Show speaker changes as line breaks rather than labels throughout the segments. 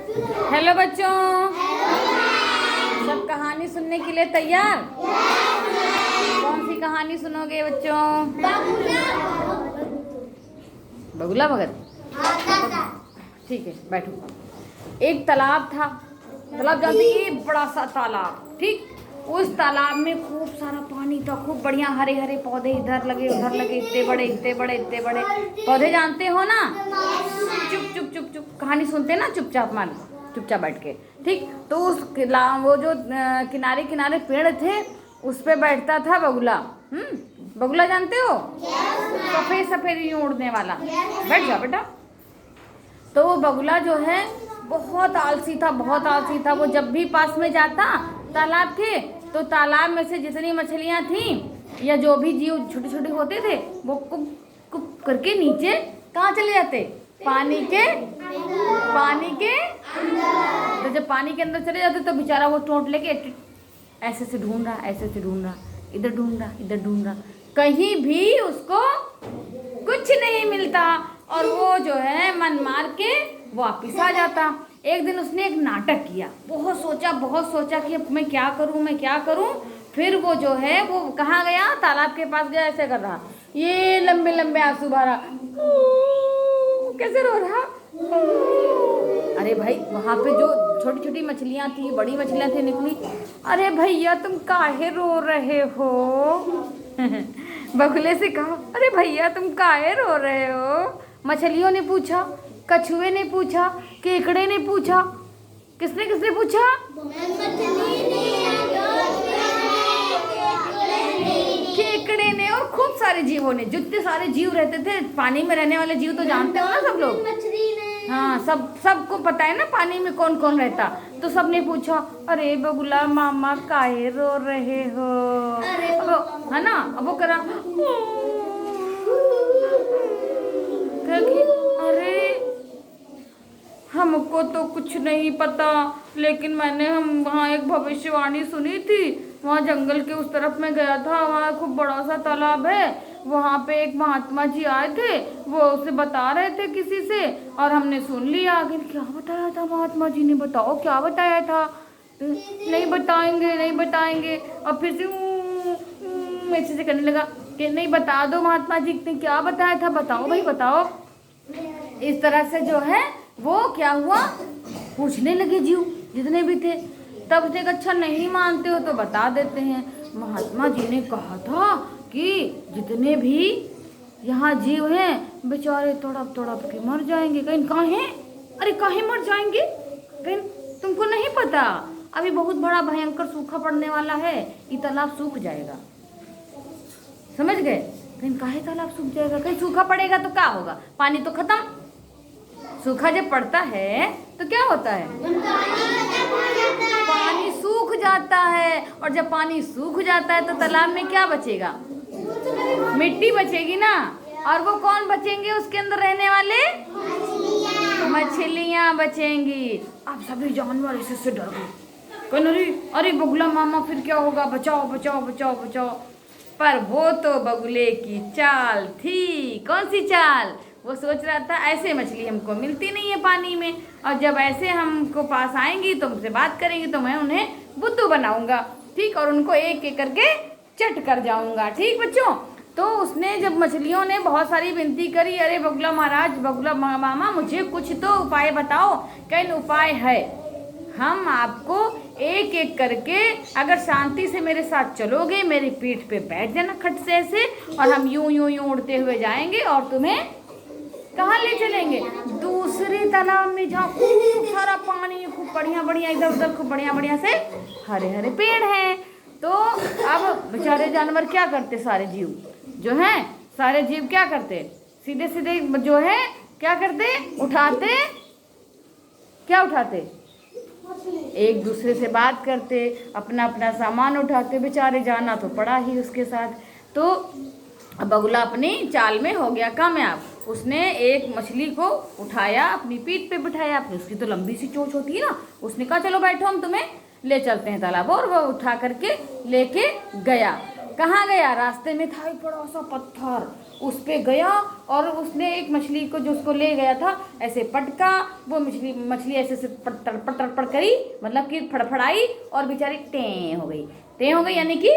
Hello बच्चों, सब कहानी सुनने के लिए तैयार? कौन सी कहानी सुनोगे बच्चों? बगुला भगत। ठीक है, बैठो। एक तालाब था। तालाब जानते हैं? बड़ा सा तालाब। ठीक, उस तालाब में खूब सारा पानी था, खूब बढ़िया हरे हरे पौधे, इधर लगे उधर लगे, इतने बड़े इतने बड़े इतने बड़े पौधे। जानते हो ना? चुप चुप चुप चुप, कहानी सुनते ना चुपचाप, मान चुपचाप बैठ के। ठीक, तो उस वो जो किनारे किनारे पेड़ थे, उस पे बैठता था बगुला। बगुला जानते हो? सफेद सफेद यूं उड़ने वाला। बैठ जा बेटा। तो वो बगुला जो है बहुत आलसी था, बहुत आलसी था। वो जब भी पास में जाता तालाब के, तो तालाब में से जितनी मछलियां थी या जो भी जीव छोटे छोटे होते थे, वो कुप कुप करके नीचे कहाँ चले जाते? पानी के तो जब पानी के अंदर चले जाते तो बेचारा वो टोंट लेके ऐसे से ढूंढ रहा, ऐसे से ढूंढ रहा, इधर ढूंढ रहा, इधर ढूंढ रहा, कहीं भी उसको कुछ नहीं मिलता। और वो जो है मन मार के वापिस आ जाता। एक दिन उसने एक नाटक किया। बहुत सोचा कि अब मैं क्या करूं। फिर वो जो है वो कहाँ गया? तालाब के पास गया। ऐसे कर रहा, ये लंबे लंबे आंसू भरा, कैसे रो रहा। अरे भाई, वहाँ पे जो छोटी छोटी मछलियाँ थी, बड़ी मछलियाँ थी, निकली। अरे भैया तुम काहे रो रहे हो? बगुले से कहा, अरे भैया तुम काहे रो रहे हो? मछलियों ने पूछा, कछुए ने पूछा, केकड़े ने पूछा। किसने किसने पूछा? केकड़े ने और खूब सारे जीवों ने। जितने सारे जीव रहते थे, पानी में रहने वाले जीव तो जानते हो ना सब लोग। हाँ, सबको पता है ना पानी में कौन कौन रहता। तो सबने पूछा, अरे बगुला मामा काहे रो रहे हो? अब है ना, अब वो करा, अरे हमको तो कुछ नहीं पता, लेकिन हम वहाँ एक भविष्यवाणी सुनी थी। वहाँ जंगल के उस तरफ में गया था, वहाँ खूब बड़ा सा तालाब है। वहाँ पे एक महात्मा जी आए थे, वो उसे बता रहे थे किसी से, और हमने सुन लिया। आखिर क्या बताया था महात्मा जी ने? बताओ क्या बताया था? नहीं बताएंगे। और फिर से ऐसे से करने लगा कि नहीं, बता दो महात्मा जी ने क्या बताया था, बताओ भाई बताओ। इस तरह से जो है वो क्या हुआ, पूछने लगे जीव जितने भी थे। तब उसने कहा, अच्छा नहीं मानते हो तो बता देते हैं। महात्मा जी ने कहा था कि जितने भी यहाँ जीव हैं बेचारे तड़प तड़प के मर जाएंगे। कहीं काहे? अरे काहे मर जाएंगे? कहीं तुमको नहीं पता? अभी बहुत बड़ा भयंकर सूखा पड़ने वाला है, ये तालाब सूख जाएगा। समझ गए? कहीं काहे तालाब सूख जाएगा? कहीं सूखा पड़ेगा तो क्या होगा? पानी तो खत्म। सूखा जब पड़ता है तो क्या होता है? पानी सूख जाता है। और जब पानी सूख जाता है तो तालाब में क्या बचेगा? मिट्टी बचेगी ना। और वो कौन बचेंगे उसके अंदर रहने वाले? मछलियां बचेंगी। अब सभी जानवर ऐसे से डर गए। अरे बगुला मामा फिर क्या होगा? बचाओ बचाओ बचाओ बचाओ। पर वो तो बगुले की चाल थी। कौन सी चाल? वो सोच रहा था ऐसे मछली हमको मिलती नहीं है पानी में, और जब ऐसे हमको पास आएंगी तो हमसे बात करेंगी तो मैं उन्हें बुद्धू बनाऊंगा। ठीक, और उनको एक एक करके चट कर जाऊंगा। ठीक बच्चों, तो उसने जब मछलियों ने बहुत सारी विनती करी, अरे बगुला महाराज, बगुला मामा मुझे कुछ तो उपाय बताओ। कहीं उपाय है, हम आपको एक एक करके, अगर शांति से मेरे साथ चलोगे, मेरी पीठ पे बैठ जाना खट से ऐसे, और हम यूं यूं यूं उड़ते हुए जाएंगे और तुम्हें कहाँ ले चलेंगे? दूसरे तालाब में, जहाँ खूब सारा पानी, खूब बढ़िया बढ़िया, इधर उधर खूब बढ़िया बढ़िया से हरे हरे पेड़ हैं। तो अब बेचारे जानवर क्या करते? सारे जीव जो हैं, सारे जीव क्या करते? सीधे सीधे जो है क्या करते? क्या उठाते? एक दूसरे से बात करते, अपना अपना सामान उठाते। बेचारे जाना तो पड़ा ही उसके साथ। तो बगुला अपनी चाल में हो गया कामयाब। उसने एक मछली को उठाया, अपनी पीठ पे बिठाया। फिर उसकी तो लंबी सी चोंच होती है ना, उसने कहा चलो बैठो हम तुम्हें ले चलते हैं तालाब, और वो उठा करके लेके गया। कहाँ गया? रास्ते में था एक बड़ा सा पत्थर, उस पे गया और उसने एक मछली को जो उसको ले गया था ऐसे पटका। वो मछली ऐसे से पड़ करी, मतलब कि फड़फड़ाई और बेचारी टें हो गई यानी कि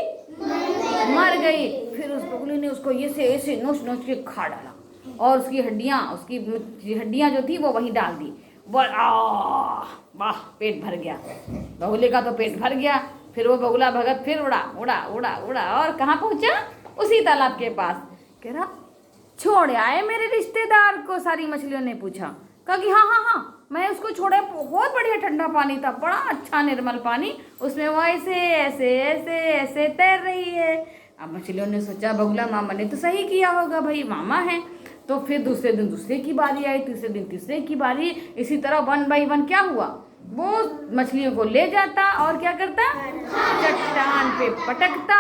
मर गई। फिर उस बगुले ने उसको ऐसे नोच नोच के खा डाला और उसकी हड्डियाँ जो थी वो वहीं डाल दी। वाह, पेट भर गया बगुले का, तो पेट भर गया। फिर वो बगुला भगत फिर उड़ा और कहाँ पहुँचा? उसी तालाब के पास। कह रहा छोड़ आए मेरे रिश्तेदार को? सारी मछलियों ने पूछा। कहा कि हाँ, मैं उसको छोड़ा, बहुत बढ़िया ठंडा पानी था, बड़ा अच्छा निर्मल पानी, उसमें वो ऐसे तैर रही है। अब मछलियों ने सोचा बगुला मामा ने तो सही किया होगा, भाई मामा है। तो फिर दूसरे दिन दूसरे की बारी आई, तीसरे दिन तीसरे की बारी, इसी तरह 1 बाई 1 क्या हुआ, वो मछलियों को ले जाता और क्या करता, चट्टान पे पटकता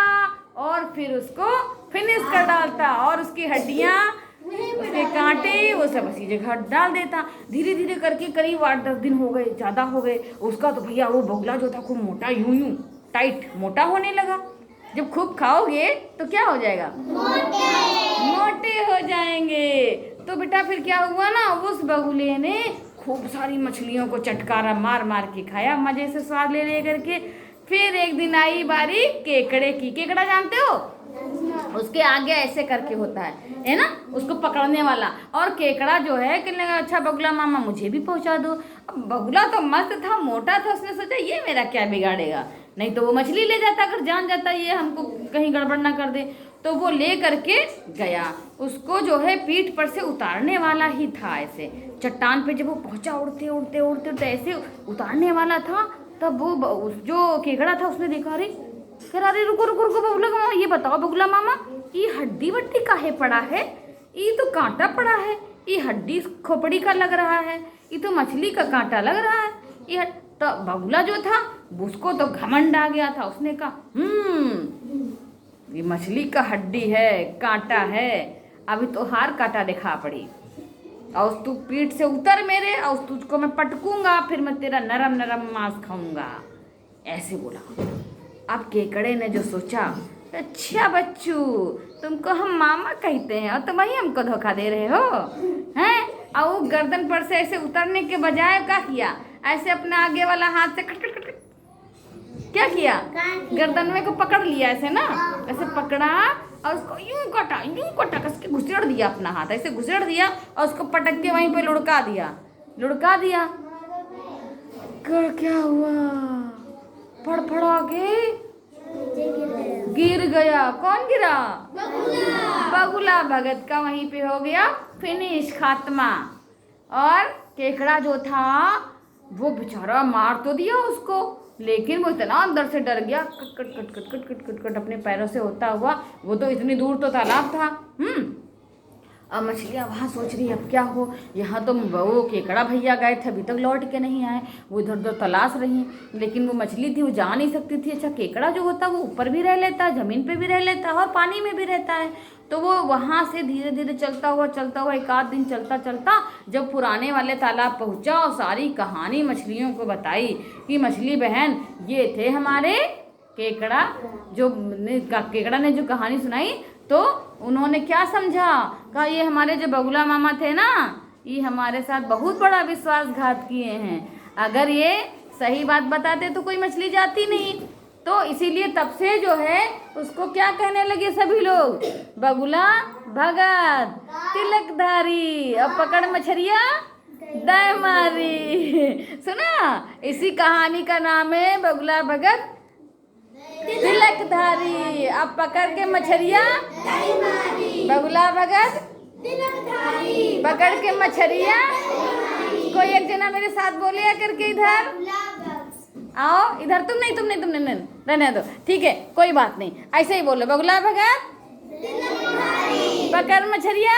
और फिर उसको फिनिश कर डालता और उसकी हड्डियाँ, उसके कांटे वो सब उसी जगह डाल देता। धीरे धीरे करके करीब 8-10 दिन हो गए, ज़्यादा हो गए। उसका तो भैया वो बगुला जो था खूब मोटा, यूं टाइट मोटा होने लगा। जब खूब खाओगे तो क्या हो जाएगा, मोटे हो जाएंगे। तो बेटा फिर क्या हुआ ना, उस बगुले ने खूब सारी मछलियों को चटकारा मार मार के खाया, मजे से स्वाद ले करके। फिर एक दिन आई बारी केकड़े की। केकड़ा जानते हो? उसके आगे ऐसे करके होता है ना, उसको पकड़ने वाला। और केकड़ा जो है कहने लगा अच्छा बगुला मामा मुझे भी पहुंचा दो। अब बगुला तो मस्त था, मोटा था, उसने सोचा ये मेरा क्या बिगाड़ेगा, नहीं तो वो मछली ले जाता, अगर जान जाता ये हमको कहीं गड़बड़ ना कर दे। तो वो ले करके गया, उसको जो है पीठ पर से उतारने वाला ही था। ऐसे चट्टान पे जब वो पहुंचा, उड़ते उड़ते उड़ते उड़ते ऐसे उतारने वाला था, तब वो जो केकड़ा था उसने देखा, अरे कह अरे रुको रुको रुको बगुला मामा, ये बताओ बगुला मामा, ये हड्डी वड्डी काहे पड़ा है, ये तो कांटा पड़ा है, ये हड्डी खोपड़ी का लग रहा है, ये तो मछली का कांटा लग रहा है। ये तो बगुला जो था उसको तो घमंड आ गया था, उसने कहा ये मछली का हड्डी है, कांटा है, अभी तो हार कांटा दिखा पड़ी, और तू पीठ से उतर मेरे, और तुझको मैं पटकूंगा, फिर मैं तेरा नरम नरम मांस खाऊंगा, ऐसे बोला। अब केकड़े ने जो सोचा, अच्छा बच्चू तुमको हम मामा कहते हैं और तुम वही हमको धोखा दे रहे हो हैं? और वो गर्दन पर से ऐसे उतरने के बजाय क्या किया, ऐसे अपने आगे वाला हाथ से कट क्या किया, गर्दन में को पकड़ लिया ऐसे ना, ऐसे पकड़ा और उसको यूं कटा कसके घुसेड़ दिया, अपना हाथ ऐसे घुसेड़ दिया और उसको पटक के वहीं पे लुढ़का दिया। क्या हुआ, फड़फड़ा के गिर गया। कौन गिरा? बगुला भगत का वहीं पे हो गया फिनिश, खात्मा। और केकड़ा जो था वो बेचारा मार तो दिया उसको, लेकिन वो इतना अंदर से डर गया, कट अपने पैरों से होता हुआ, वो तो इतनी दूर तो तालाब था। अब मछलियाँ वहाँ सोच रही अब क्या हो, यहाँ तो वो केकड़ा भैया गए थे, अभी तक लौट के नहीं आए, वो इधर उधर तलाश रही, लेकिन वो मछली थी वो जा नहीं सकती थी। अच्छा केकड़ा जो होता है वो ऊपर भी रह लेता है, ज़मीन पे भी रह लेता है और पानी में भी रहता है। तो वो वहाँ से धीरे धीरे चलता हुआ 1 दिन चलता जब पुराने वाले तालाब पहुँचा और सारी कहानी मछलियों को बताई कि मछली बहन ये थे हमारे केकड़ा, केकड़ा ने जो कहानी सुनाई, तो उन्होंने क्या समझा, कहा ये हमारे जो बगुला मामा थे ना, ये हमारे साथ बहुत बड़ा विश्वासघात किए हैं, अगर ये सही बात बताते तो कोई मछली जाती नहीं। तो इसीलिए तब से जो है उसको क्या कहने लगे सभी लोग, बगुला भगत तिलकधारी, अब पकड़ मछरिया दाय मारी। सुना, इसी कहानी का नाम है बगुला भगत तिलकधारी, अब पकड़ के मछरिया बगुला भगत पकड़ के मछरिया। कोई एक जना मेरे साथ बोले करके, इधर आओ, इधर तुम नहीं रहने दो, ठीक है कोई बात नहीं, ऐसे ही बोलो, बगुला भगत पकड़ मछरिया।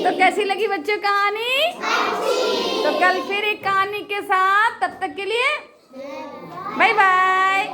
तो कैसी लगी बच्चों कहानी? तो कल फिर एक कहानी के साथ, तब तक के लिए बाय बाय।